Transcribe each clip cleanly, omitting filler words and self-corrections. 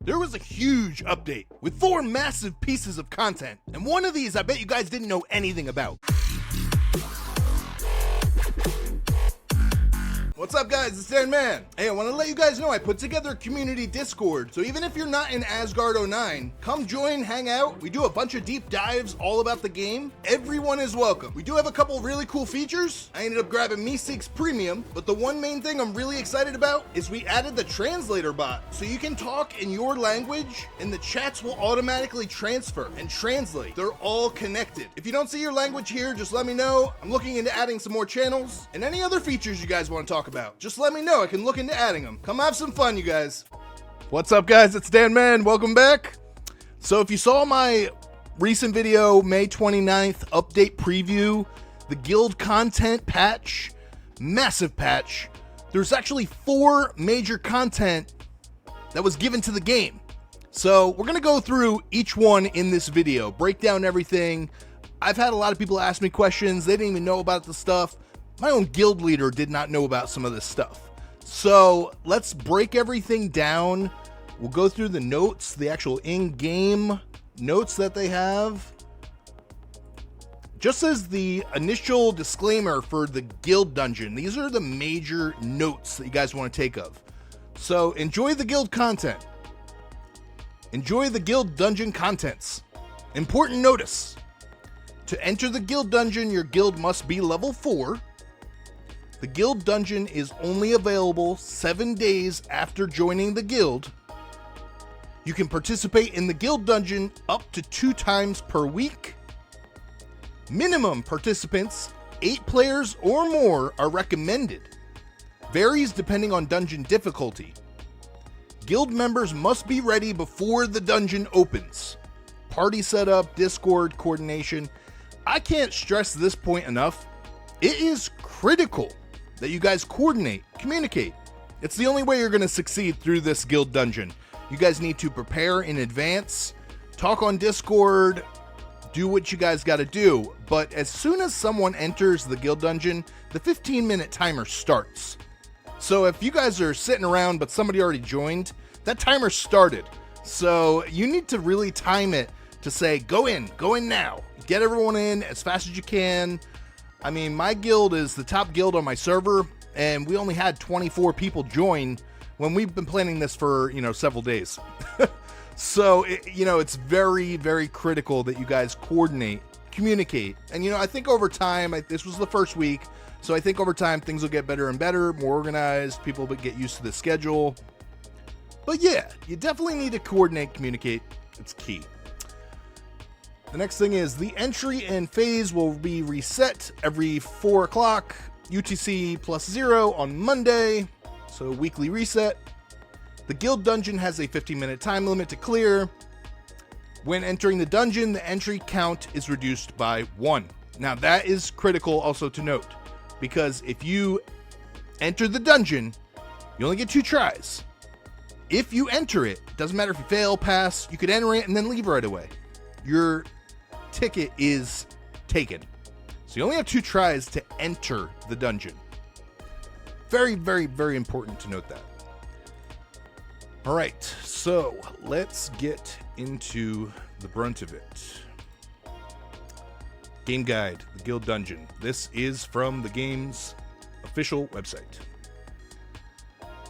There was a huge update with 4 massive pieces of content, and one of these I bet you guys didn't know anything about. What's up guys, it's Dan Man. Hey, I want to let you guys know I put together a community Discord, so even if you're not in Asgard 09, come join, hang out. We do a bunch of deep dives all about the game. Everyone is welcome. We do have a couple really cool features. I ended up grabbing Meeseeks Premium, but the one main thing I'm really excited about is we added the translator bot, so you can talk in your language and the chats will automatically transfer and translate. They're all connected. If you don't see your language here, just let me know. I'm looking into adding some more channels and any other features you guys want to talk about. Just let me know. I can look into adding them. Come have some fun, you guys. What's up, guys? It's Dan Man. Welcome back. So if you saw my recent video, May 29th update preview, the guild content patch, massive patch, there's actually 4 major content that was given to the game. So we're going to go through each one in this video, break down everything. I've had a lot of people ask me questions. They didn't even know about the stuff. My own guild leader did not know about some of this stuff. So let's break everything down. We'll go through the notes, the actual in-game notes that they have. Just as the initial disclaimer for the guild dungeon, these are the major notes that you guys want to take of. So enjoy the guild content. Enjoy the guild dungeon contents. Important notice. To enter the guild dungeon, your guild must be level 4. The guild dungeon is only available 7 days after joining the guild. You can participate in the guild dungeon up to 2 times per week. Minimum participants, 8 players or more, are recommended. Varies depending on dungeon difficulty. Guild members must be ready before the dungeon opens. Party setup, Discord coordination. I can't stress this point enough. It is critical that you guys coordinate, communicate. It's the only way you're going to succeed through this guild dungeon. You guys need to prepare in advance, talk on Discord, do what you guys got to do. But as soon as someone enters the guild dungeon, the 15-minute timer starts. So if you guys are sitting around but somebody already joined, that timer started. So you need to really time it to say, go in now. Get everyone in as fast as you can. I mean, my guild is the top guild on my server, and we only had 24 people join when we've been planning this for, several days. So, it's very, very critical that you guys coordinate, communicate. And, I think over time, this was the first week, so I think over time things will get better and better, more organized, people will get used to the schedule. But yeah, you definitely need to coordinate, communicate. It's key. The next thing is the entry and phase will be reset every 4 o'clock UTC +0 on Monday, so weekly reset. The guild dungeon has a 15-minute time limit to clear. When entering the dungeon, the entry count is reduced by 1. Now that is critical also to note, because if you enter the dungeon, you only get 2 tries. If you enter it, doesn't matter if you fail, pass, you could enter it and then leave right away. Your ticket is taken. So you only have 2 tries to enter the dungeon. Very, very, very important to note that. All right, so let's get into the brunt of it. Game guide, the guild dungeon. This is from the game's official website.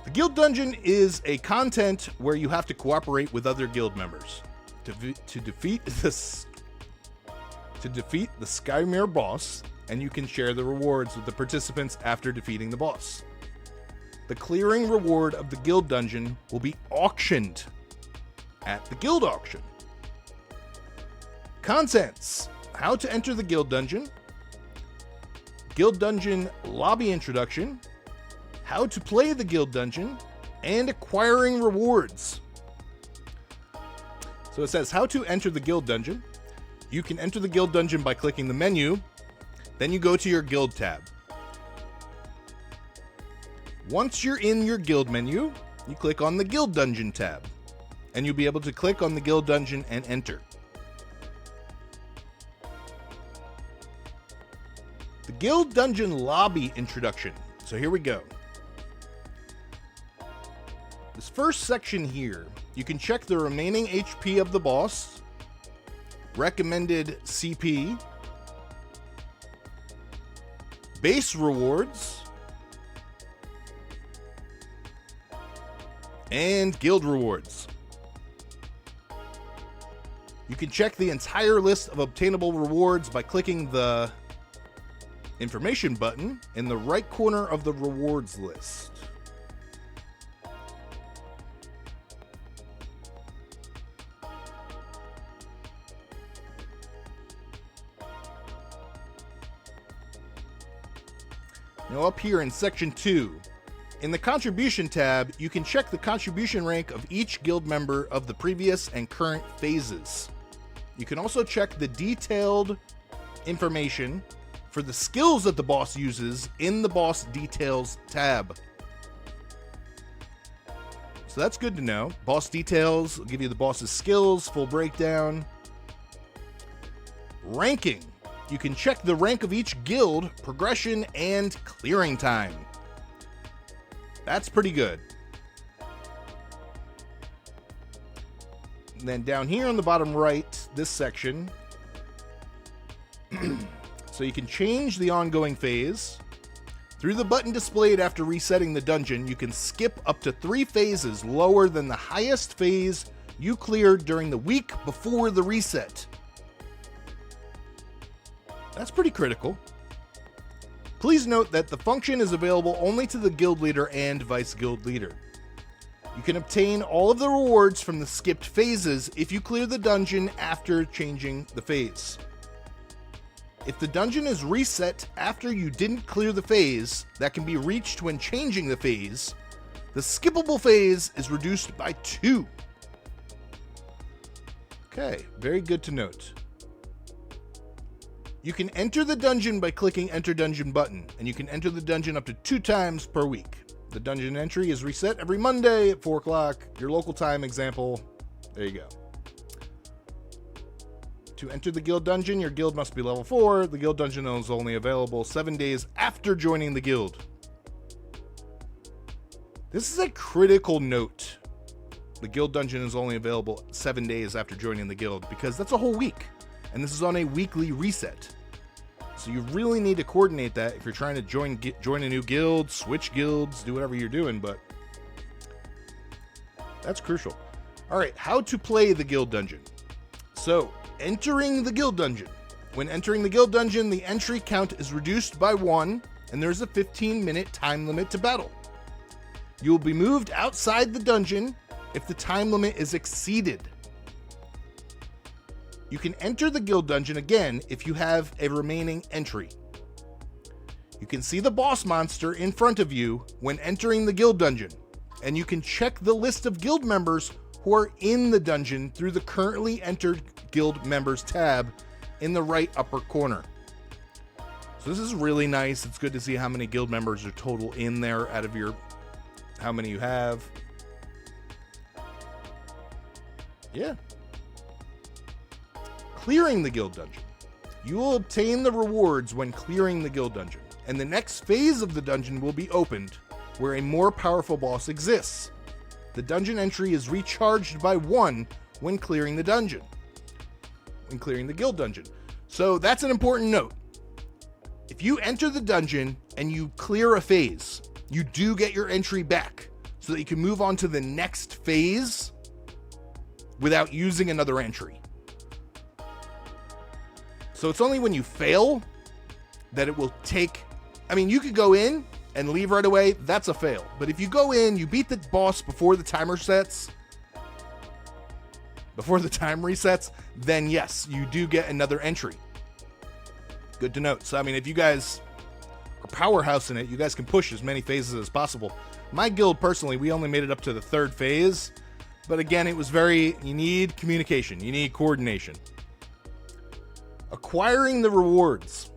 The guild dungeon is a content where you have to cooperate with other guild members to defeat the Skymere boss, and you can share the rewards with the participants after defeating the boss. The clearing reward of the guild dungeon will be auctioned at the guild auction. Contents: how to enter the guild dungeon, guild dungeon lobby introduction, how to play the guild dungeon, and acquiring rewards. So it says how to enter the guild dungeon. You can enter the guild dungeon by clicking the menu, then you go to your guild tab. Once you're in your guild menu, you click on the guild dungeon tab, and you'll be able to click on the guild dungeon and enter. The guild dungeon lobby introduction. So here we go. This first section here You can check the remaining HP of the boss, recommended CP, base rewards, and guild rewards. You can check the entire list of obtainable rewards by clicking the information button in the right corner of the rewards list. Now up here in section 2, in the contribution tab, you can check the contribution rank of each guild member of the previous and current phases. You can also check the detailed information for the skills that the boss uses in the boss details tab. So that's good to know. Boss details will give you the boss's skills, full breakdown. Ranking. You can check the rank of each guild, progression, and clearing time. That's pretty good. And then down here on the bottom right, this section, so you can change the ongoing phase. Through the button displayed after resetting the dungeon, you can skip up to 3 phases lower than the highest phase you cleared during the week before the reset. That's pretty critical. Please note that the function is available only to the guild leader and vice guild leader. You can obtain all of the rewards from the skipped phases if you clear the dungeon after changing the phase. If the dungeon is reset after you didn't clear the phase that can be reached when changing the phase, the skippable phase is reduced by 2. Okay, very good to note. You can enter the dungeon by clicking Enter Dungeon button, and you can enter the dungeon up to 2 times per week. The dungeon entry is reset every Monday at 4 o'clock. Your local time example. There you go. To enter the guild dungeon, your guild must be level 4. The guild dungeon is only available 7 days after joining the guild. This is a critical note. The guild dungeon is only available 7 days after joining the guild, because that's a whole week. And this is on a weekly reset. So you really need to coordinate that if you're trying to join a new guild, switch guilds, do whatever you're doing, but that's crucial. All right, how to play the guild dungeon. So, entering the guild dungeon. When entering the guild dungeon, the entry count is reduced by 1, and there's a 15-minute time limit to battle. You will be moved outside the dungeon if the time limit is exceeded. You can enter the guild dungeon again if you have a remaining entry. You can see the boss monster in front of you when entering the guild dungeon, and you can check the list of guild members who are in the dungeon through the currently entered guild members tab in the right upper corner. So this is really nice. It's good to see how many guild members are total in there out of your how many you have. Yeah. Clearing the guild dungeon. You will obtain the rewards when clearing the guild dungeon, and the next phase of the dungeon will be opened where a more powerful boss exists. The dungeon entry is recharged by 1 when clearing the dungeon. When clearing the guild dungeon. So that's an important note. If you enter the dungeon and you clear a phase, you do get your entry back so that you can move on to the next phase without using another entry. So it's only when you fail that it will take, I mean, you could go in and leave right away. That's a fail. But if you go in, you beat the boss before the timer sets, before the time resets, then yes, you do get another entry. Good to note. So, I mean, if you guys are powerhouse in it, you guys can push as many phases as possible. My guild, personally, we only made it up to the 3rd phase. But again, it was you need communication. You need coordination. Acquiring the rewards.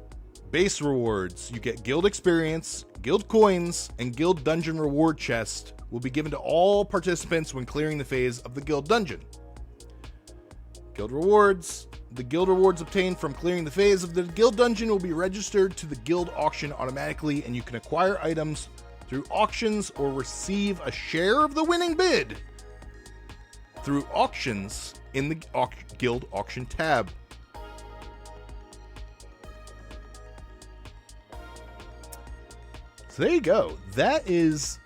Base rewards. You get guild experience, guild coins, and guild dungeon reward chest will be given to all participants when clearing the phase of the guild dungeon. Guild rewards. The guild rewards obtained from clearing the phase of the guild dungeon will be registered to the guild auction automatically, and you can acquire items through auctions or receive a share of the winning bid through auctions in the Guild Auction tab. So there you go. That is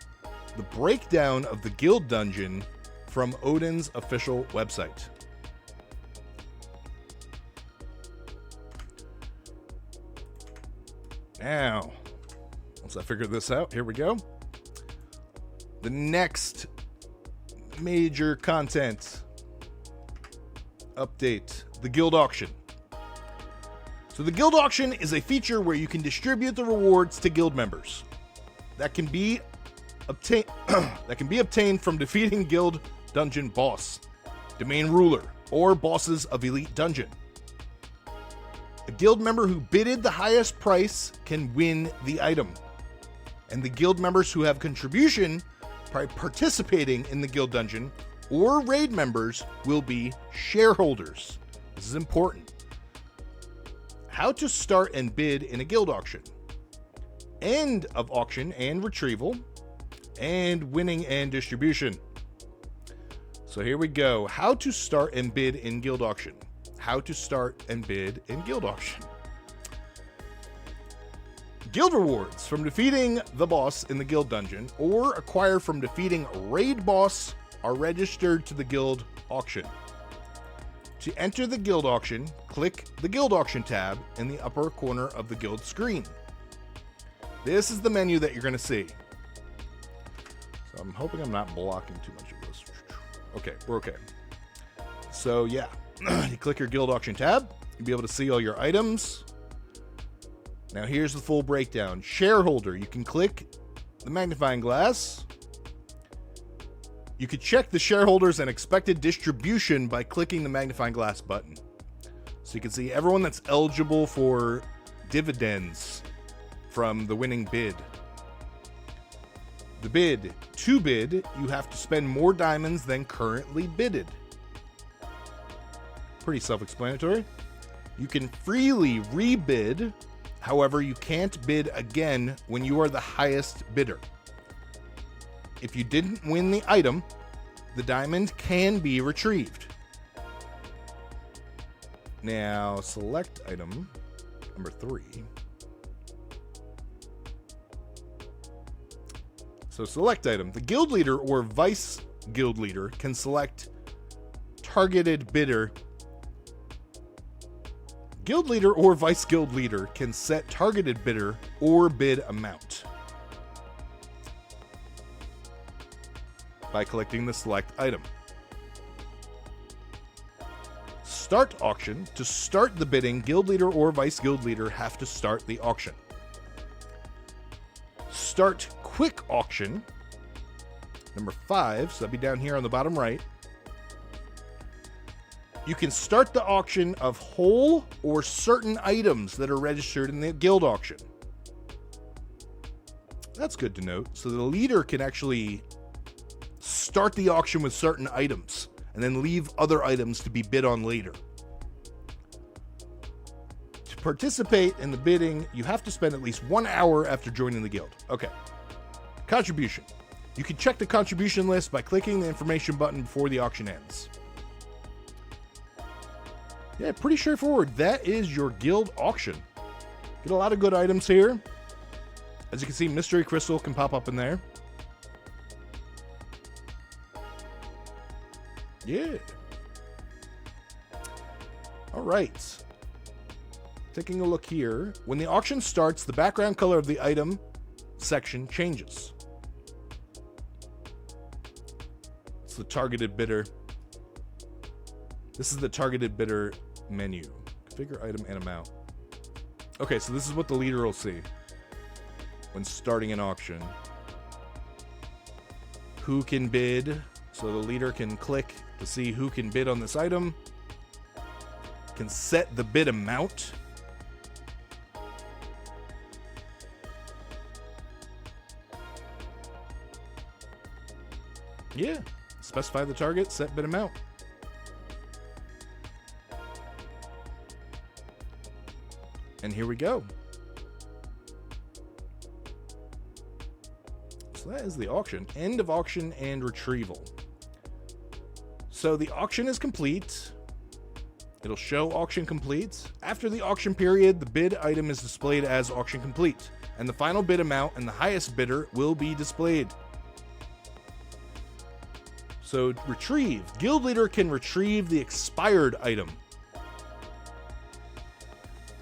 the breakdown of the Guild Dungeon from Odin's official website. Now, once I figure this out, here we go. The next major content update, the Guild Auction. So the Guild Auction is a feature where you can distribute the rewards to guild members. That can be obtained from defeating guild dungeon boss, domain ruler, or bosses of elite dungeon. A guild member who bidded the highest price can win the item, and the guild members who have contribution by participating in the guild dungeon or raid members will be shareholders. This is important. How to start and bid in a guild auction. End of auction and retrieval, and winning and distribution. So here we go. How to start and bid in guild auction. How to start and bid in guild auction. Guild rewards from defeating the boss in the guild dungeon or acquired from defeating raid boss are registered to the guild auction. To enter the guild auction, click the guild auction tab in the upper corner of the guild screen. This is the menu that you're going to see. So I'm hoping I'm not blocking too much of this. Okay, we're okay. So yeah, you click your guild auction tab, you'll be able to see all your items. Now here's the full breakdown. Shareholder, you can click the magnifying glass. You could check the shareholders and expected distribution by clicking the magnifying glass button. So you can see everyone that's eligible for dividends from the winning bid. The bid. To bid, you have to spend more diamonds than currently bidded. Pretty self-explanatory. You can freely rebid. However, you can't bid again when you are the highest bidder. If you didn't win the item, the diamond can be retrieved. Now, select item number 3. So select item. The guild leader or vice guild leader can select targeted bidder. Guild leader or vice guild leader can set targeted bidder or bid amount by clicking the select item. Start auction. To start the bidding, guild leader or vice guild leader have to start the auction. Start quick auction, number 5, so that'd be down here on the bottom right. You can start the auction of whole or certain items that are registered in the guild auction. That's good to note. So the leader can actually start the auction with certain items and then leave other items to be bid on later. To participate in the bidding, you have to spend at least 1 hour after joining the guild. Okay. Contribution. You can check the contribution list by clicking the information button before the auction ends. Yeah, pretty straightforward. That is your guild auction. Get a lot of good items here. As you can see, mystery crystal can pop up in there. Yeah. All right. Taking a look here. When the auction starts, the background color of the item section changes. It's the targeted bidder. This is the targeted bidder menu. Configure item and amount. Okay, so this is what the leader will see when starting an auction. Who can bid? So the leader can click to see who can bid on this item. Can set the bid amount. Yeah, specify the target, set bid amount. And here we go. So that is the auction. End of auction and retrieval. So the auction is complete. It'll show auction complete. After the auction period, the bid item is displayed as auction complete, and the final bid amount and the highest bidder will be displayed. So retrieve. Guild leader can retrieve the expired item.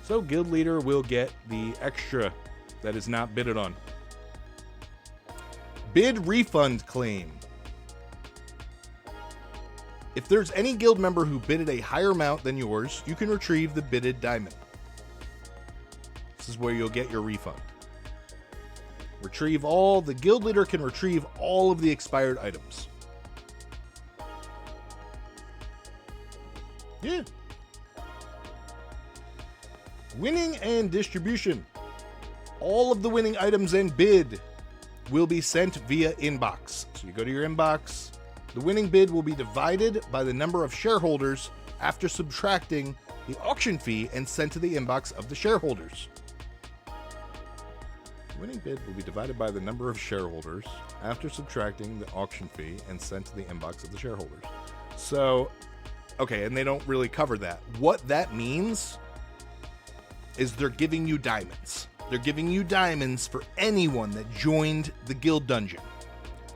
So guild leader will get the extra that is not bidded on. Bid refund claim. If there's any guild member who bidded a higher amount than yours, you can retrieve the bidded diamond. This is where you'll get your refund. Retrieve all. The guild leader can retrieve all of the expired items. Yeah. Winning and distribution. All of the winning items and bid will be sent via inbox. So you go to your inbox. The winning bid will be divided by the number of shareholders after subtracting the auction fee and sent to the inbox of the shareholders. The winning bid will be divided by the number of shareholders after subtracting the auction fee and sent to the inbox of the shareholders. So, okay, and they don't really cover that. What that means is they're giving you diamonds. They're giving you diamonds for anyone that joined the guild dungeon.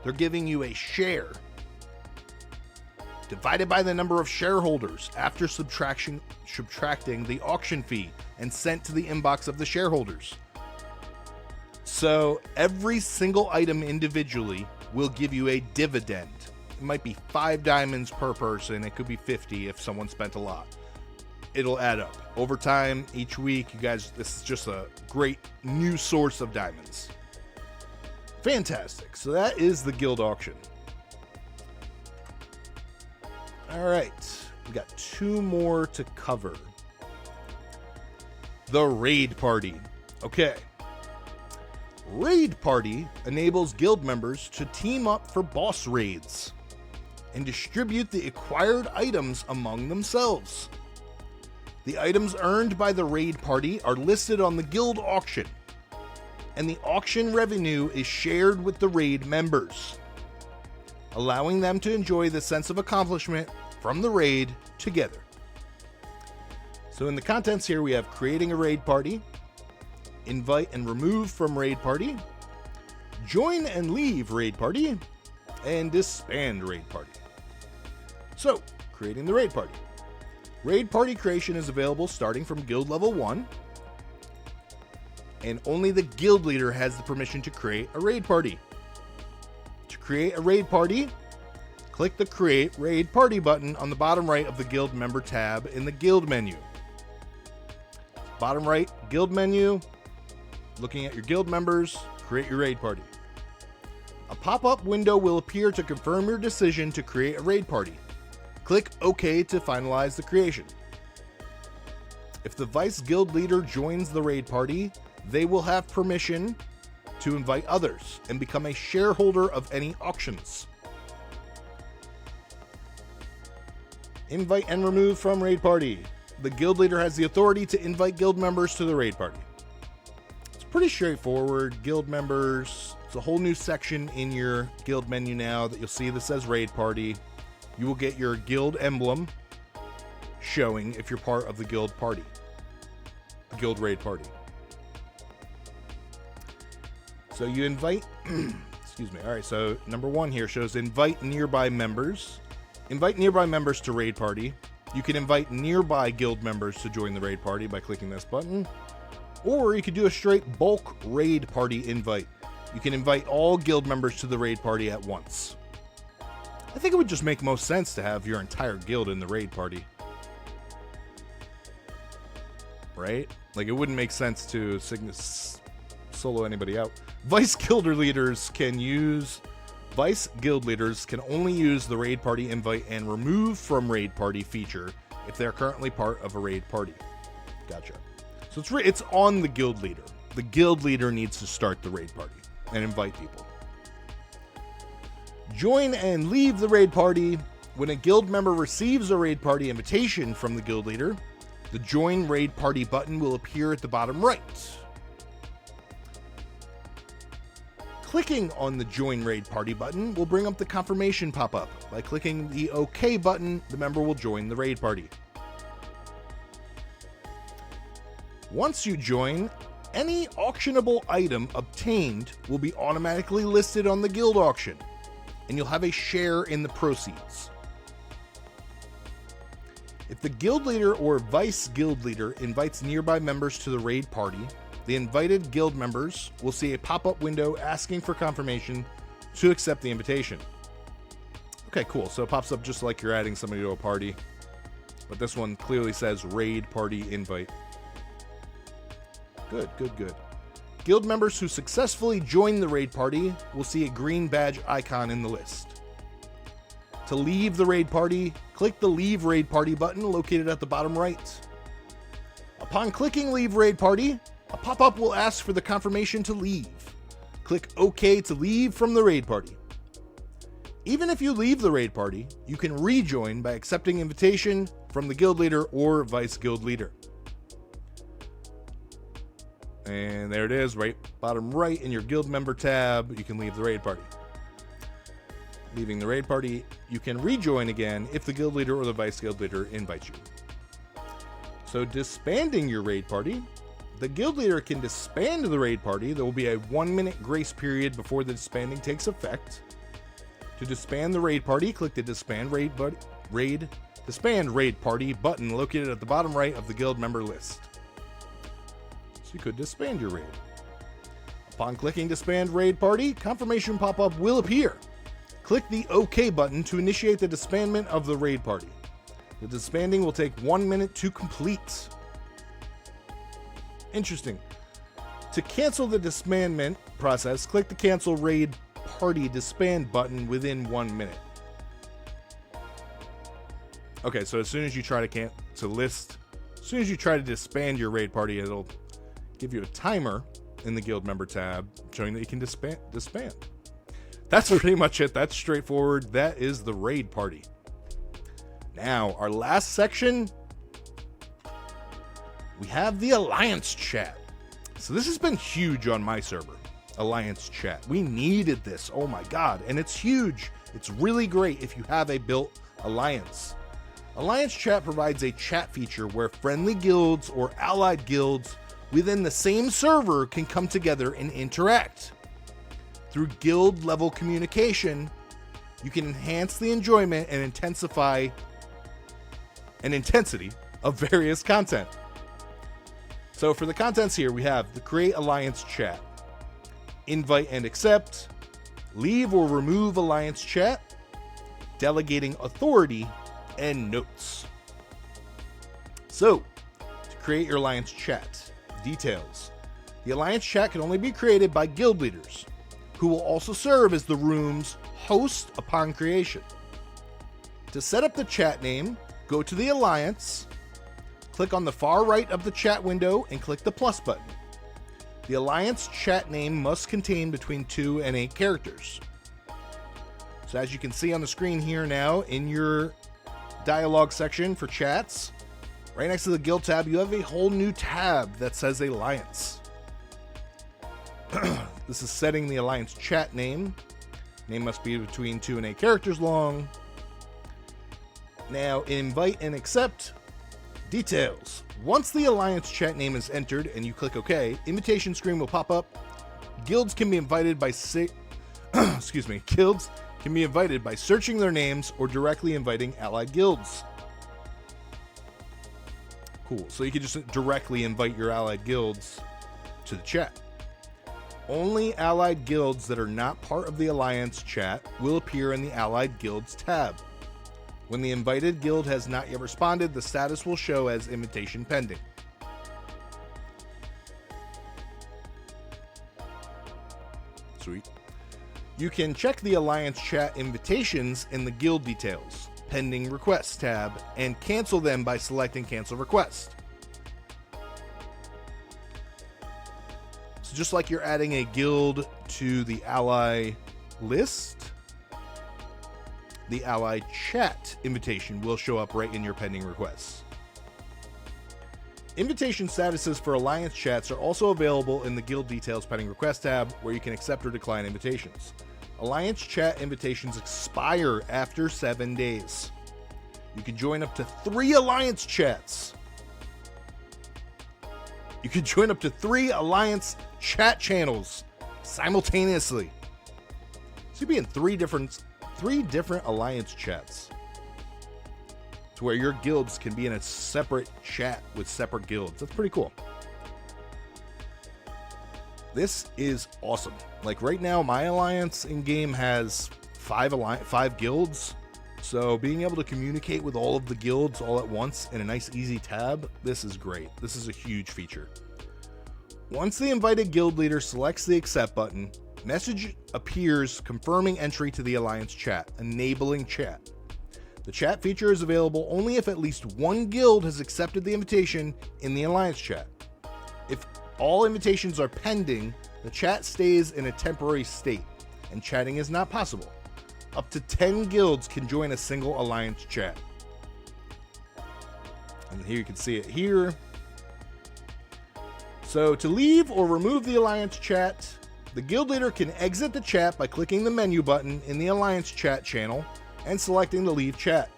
They're giving you a share divided by the number of shareholders after subtracting the auction fee and sent to the inbox of the shareholders. So every single item individually will give you a dividend. It might be 5 diamonds per person. It could be 50 if someone spent a lot. It'll add up over time, each week. You guys, this is just a great new source of diamonds. Fantastic. So that is the guild auction. All right, we got 2 more to cover. The raid party. Okay. Raid party enables guild members to team up for boss raids and distribute the acquired items among themselves. The items earned by the raid party are listed on the guild auction, and the auction revenue is shared with the raid members, allowing them to enjoy the sense of accomplishment from the raid together. So in the contents here, we have creating a raid party, invite and remove from raid party, join and leave raid party, and disband raid party. So, creating the raid party. Raid party creation is available starting from guild level 1, and only the guild leader has the permission to create a raid party. To create a raid party, click the Create Raid Party button on the bottom right of the Guild Member tab in the Guild menu. Bottom right, Guild menu, looking at your guild members, create your raid party. A pop-up window will appear to confirm your decision to create a raid party. Click OK to finalize the creation. If the Vice Guild Leader joins the raid party, they will have permission to invite others and become a shareholder of any auctions. Invite and remove from raid party. The guild leader has the authority to invite guild members to the raid party. It's pretty straightforward. Guild members, it's a whole new section in your guild menu now that you'll see that says raid party. You will get your guild emblem showing if you're part of the guild party, the guild raid party. So you invite, excuse me. All right, so number 1 here shows invite nearby members. Invite nearby members to raid party. You can invite nearby guild members to join the raid party by clicking this button. Or you could do a straight bulk raid party invite. You can invite all guild members to the raid party at once. I think it would just make most sense to have your entire guild in the raid party. Right? Like, it wouldn't make sense to solo anybody out. Vice guild leaders can only use the raid party invite and remove from raid party feature if they're currently part of a raid party. Gotcha. So it's on the guild leader. The guild leader needs to start the raid party and invite people. Join and leave the raid party. When a guild member receives a raid party invitation from the guild leader, the join raid party button will appear at the bottom right. Clicking on the Join Raid Party button will bring up the confirmation pop-up. By clicking the OK button, the member will join the raid party. Once you join, any auctionable item obtained will be automatically listed on the guild auction, and you'll have a share in the proceeds. If the guild leader or vice guild leader invites nearby members to the raid party, the invited guild members will see a pop-up window asking for confirmation to accept the invitation. Okay, cool. So it pops up just like you're adding somebody to a party, but this one clearly says raid party invite. Good, good, good. Guild members who successfully join the raid party will see a green badge icon in the list. To leave the raid party, click the Leave Raid Party button located at the bottom right. Upon clicking Leave Raid Party, a pop-up will ask for the confirmation to leave. Click OK to leave from the raid party. Even if you leave the raid party, you can rejoin by accepting invitation from the guild leader or vice guild leader. And there it is, right bottom right in your guild member tab, you can leave the raid party. Leaving the raid party, you can rejoin again if the guild leader or the vice guild leader invites you. So disbanding your raid party, the guild leader can disband the raid party. There will be a 1-minute grace period before the disbanding takes effect. To disband the raid party, click the Disband Raid Party button located at the bottom right of the guild member list. So you could disband your raid. Upon clicking Disband Raid Party, confirmation pop-up will appear. Click the OK button to initiate the disbandment of the raid party. The disbanding will take 1 minute to complete. Interesting. To cancel the disbandment process, click the Cancel Raid Party Disband button within 1 minute. Okay, so as soon as you try to as soon as you try to disband your raid party, it'll give you a timer in the guild member tab showing that you can disband. That's pretty much it. That's straightforward. That is the raid party. Now, our last section, we have the Alliance chat. So this has been huge on my server, Alliance chat. We needed this. Oh my God. And it's huge. It's really great if you have a built Alliance. Alliance chat provides a chat feature where friendly guilds or allied guilds within the same server can come together and interact. Through guild level communication, you can enhance the enjoyment and intensity of various content. So for the contents here, we have the Create Alliance Chat, Invite and Accept, Leave or Remove Alliance Chat, Delegating Authority, and Notes. So, to create your Alliance Chat, details. The Alliance Chat can only be created by guild leaders, who will also serve as the room's host upon creation. To set up the chat name, go to the Alliance, click on the far right of the chat window and click the plus button. The Alliance chat name must contain between 2 and 8 characters. So as you can see on the screen here now, in your dialogue section for chats, right next to the guild tab, you have a whole new tab that says Alliance. This is setting the Alliance chat name. Name must be between 2 and 8 characters long. Now, invite and accept. Details. Once the Alliance chat name is entered and you click OK, invitation screen will pop up. Guilds can be invited by Guilds can be invited by searching their names or directly inviting allied guilds. Cool. So you can just directly invite your allied guilds to the chat. Only allied guilds that are not part of the Alliance chat will appear in the Allied Guilds tab. When the invited guild has not yet responded, the status will show as invitation pending. Sweet. You can check the Alliance chat invitations in the guild details, pending requests tab, and cancel them by selecting cancel request. So just like you're adding a guild to the ally list, the ally chat invitation will show up right in your pending requests. Invitation statuses for Alliance chats are also available in the Guild Details Pending Request tab, where you can accept or decline invitations. Alliance chat invitations expire after 7 days. You can join up to 3 Alliance chats. You can join up to 3 Alliance chat channels simultaneously. So you'll be in 3 different Alliance chats, to where your guilds can be in a separate chat with separate guilds. That's pretty cool. This is awesome. Like right now, my alliance in game has 5 guilds. So being able to communicate with all of the guilds all at once in a nice easy tab, this is great. This is a huge feature. Once the invited guild leader selects the accept button, message appears confirming entry to the alliance chat, enabling chat. The chat feature is available only if at least 1 guild has accepted the invitation in the alliance chat. If all invitations are pending, the chat stays in a temporary state, and chatting is not possible. Up to 10 guilds can join a single alliance chat. And here you can see it here. So to leave or remove the alliance chat, the guild leader can exit the chat by clicking the menu button in the alliance chat channel and selecting the leave chat.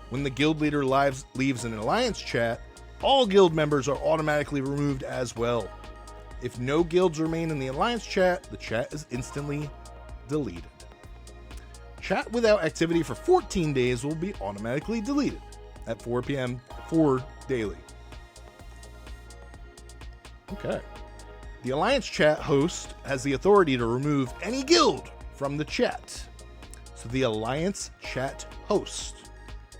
When the guild leader leaves an alliance chat, all guild members are automatically removed as well. If no guilds remain in the alliance chat, the chat is instantly deleted. Chat without activity for 14 days will be automatically deleted at 4 p.m. daily. Okay. The alliance chat host has the authority to remove any guild from the chat. So the alliance chat host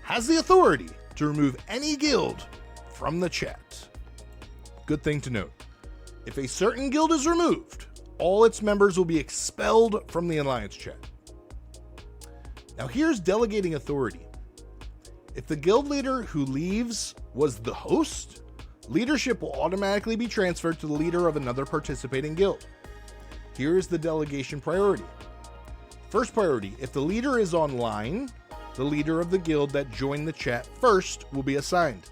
has the authority to remove any guild from the chat. Good thing to note. If a certain guild is removed, all its members will be expelled from the alliance chat. Now here's delegating authority. If the guild leader who leaves was the host, leadership will automatically be transferred to the leader of another participating guild. Here's the delegation priority. First priority, if the leader is online, the leader of the guild that joined the chat first will be assigned.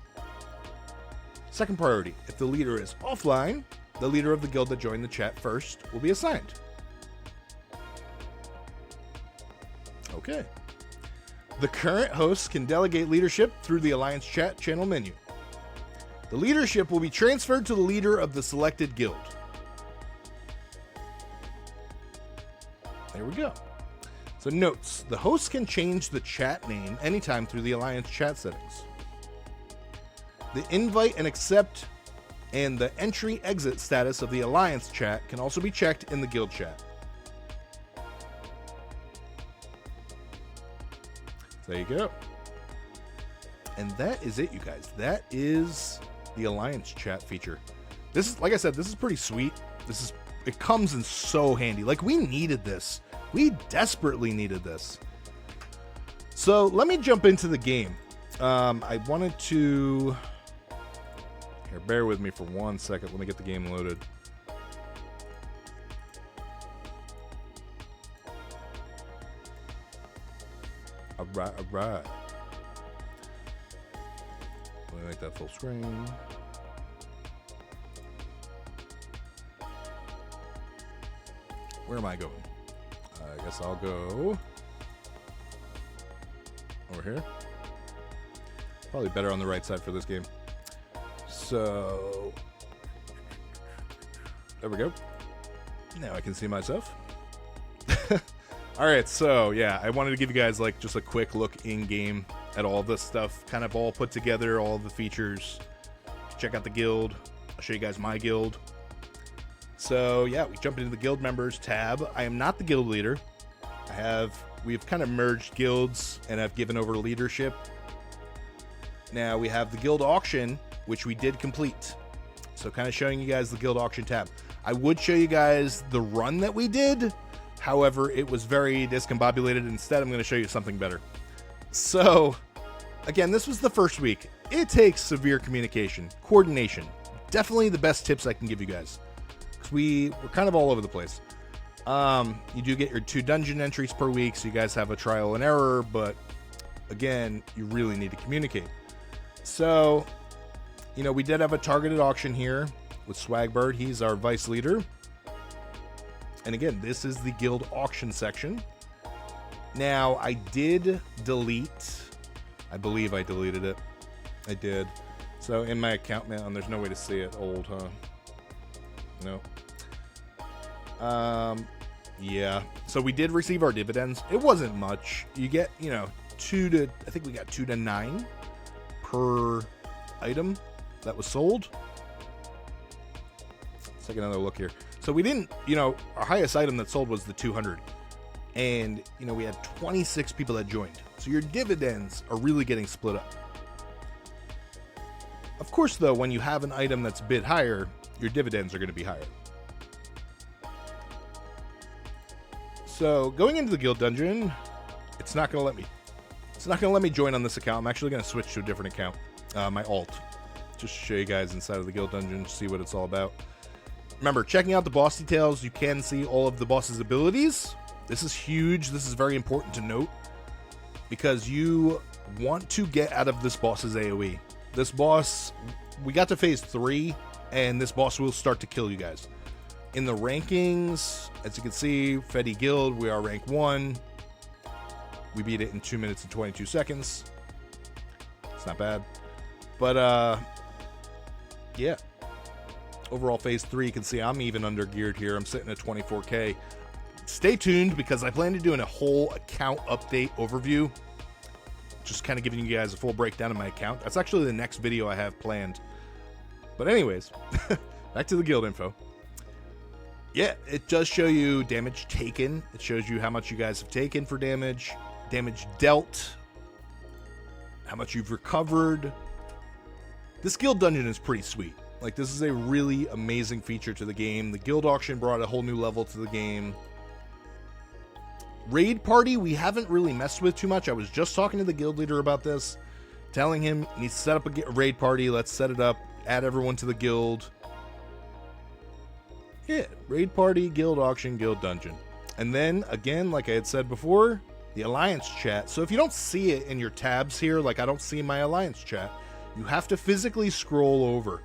Second priority, if the leader is offline, the leader of the guild that joined the chat first will be assigned. Okay. The current host can delegate leadership through the Alliance chat channel menu. The leadership will be transferred to the leader of the selected guild. There we go. So notes, the host can change the chat name anytime through the Alliance chat settings. The invite and accept and the entry exit status of the Alliance chat can also be checked in the guild chat. There you go. And that is it, you guys. That is the Alliance chat feature. This is, like I said, this is pretty sweet. It comes in so handy. Like, we needed this. We desperately needed this. So let me jump into the game. I wanted to... Here, bear with me for 1 second. Let me get the game loaded. All right. Let me make that full screen. Where am I going? I guess I'll go over here. Probably better on the right side for this game. So there we go. Now I can see myself. All right, so yeah, I wanted to give you guys like just a quick look in game at all this stuff, kind of all put together, all the features. Check out the guild. I'll show you guys my guild. So yeah, we jump into the guild members tab. I am not the guild leader. We've kind of merged guilds and I've given over leadership. Now we have the guild auction, which we did complete. So kind of showing you guys the guild auction tab. I would show you guys the run that we did. However, it was very discombobulated. Instead, I'm going to show you something better. So again, this was the first week. It takes severe communication, coordination. Definitely the best tips I can give you guys. Because we're kind of all over the place. You do get your 2 dungeon entries per week, so you guys have a trial and error, but again, you really need to communicate. So you know, we did have a targeted auction here with Swagbird. He's our vice leader. And again, this is the guild auction section. Now, I did delete, I believe I deleted it. I did. So in my account, man, there's no way to see it. Old, huh? No. Yeah. So we did receive our dividends. It wasn't much. You get, you know, I think we got 2 to 9 per item that was sold. Let's take another look here. So we didn't, you know, our highest item that sold was the 200. And, you know, we had 26 people that joined. So your dividends are really getting split up. Of course, though, when you have an item that's a bit higher, your dividends are going to be higher. So going into the guild dungeon, it's not going to let me. It's not going to let me join on this account. I'm actually going to switch to a different account, my alt. Just to show you guys inside of the guild dungeon, see what it's all about. Remember, checking out the boss details, you can see all of the boss's abilities. This is huge. This is very important to note because you want to get out of this boss's AoE. This boss, we got to phase 3, and this boss will start to kill you guys. In the rankings, as you can see, Fetty Guild, we are rank 1. We beat it in 2 minutes and 22 seconds. It's not bad. But, yeah. Overall phase 3, you can see I'm even under geared here. I'm sitting at 24K. Stay tuned because I plan to do a whole account update overview. Just kind of giving you guys a full breakdown of my account. That's actually the next video I have planned. But anyways, back to the guild info. Yeah, it does show you damage taken. It shows you how much you guys have taken for damage, damage dealt, how much you've recovered. This guild dungeon is pretty sweet. Like, this is a really amazing feature to the game. The guild auction brought a whole new level to the game. Raid party, we haven't really messed with too much. I was just talking to the guild leader about this, telling him he needs to set up a raid party. Let's set it up, add everyone to the guild. Yeah, raid party, guild auction, guild dungeon. And then, again, like I had said before, the alliance chat. So if you don't see it in your tabs here, like I don't see my alliance chat, you have to physically scroll over.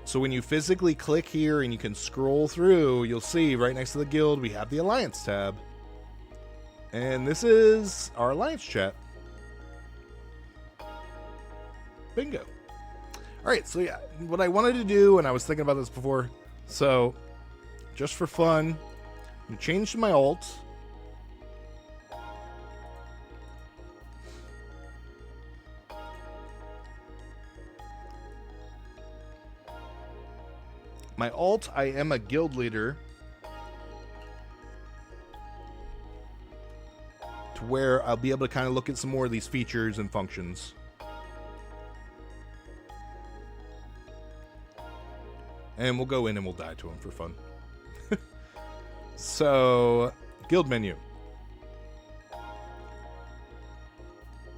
So when you physically click here and you can scroll through, you'll see right next to the guild, we have the Alliance tab. And this is our Alliance chat. Bingo. All right, so yeah, what I wanted to do, and I was thinking about this before, so just for fun, I'm changed my alt. My alt, I am a guild leader to where I'll be able to kind of look at some more of these features and functions. And we'll go in and we'll die to them for fun. So, guild menu.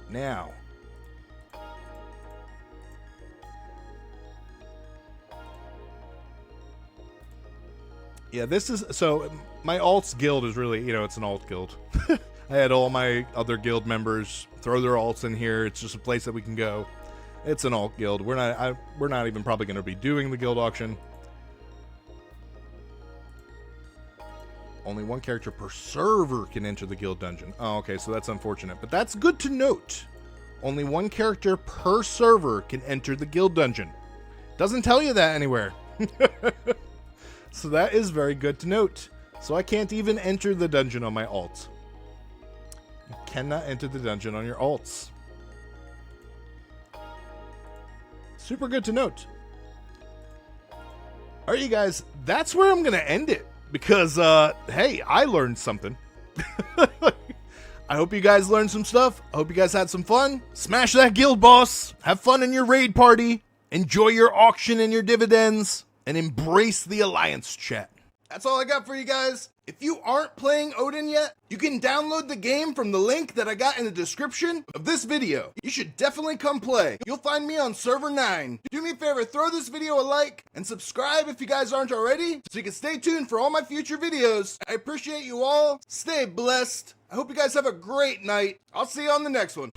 Now, yeah, this is, so my alts guild is really, you know, it's an alt guild. I had all my other guild members throw their alts in here. It's just a place that we can go. It's an alt guild. We're not even probably going to be doing the guild auction. Only one character per server can enter the guild dungeon. Oh, okay, so that's unfortunate, but that's good to note. Only one character per server can enter the guild dungeon. Doesn't tell you that anywhere. So that is very good to note. So I can't even enter the dungeon on my alt. You cannot enter the dungeon on your alts. Super good to note. All right, you guys, that's where I'm going to end it. Because, hey, I learned something. I hope you guys learned some stuff. I hope you guys had some fun. Smash that guild boss. Have fun in your raid party. Enjoy your auction and your dividends. And embrace the Alliance chat. That's all I got for you guys. If you aren't playing Odin yet, you can download the game from the link that I got in the description of this video. You should definitely come play. You'll find me on server 9. Do me a favor, throw this video a like and subscribe if you guys aren't already so you can stay tuned for all my future videos. I appreciate you all. Stay blessed. I hope you guys have a great night. I'll see you on the next one.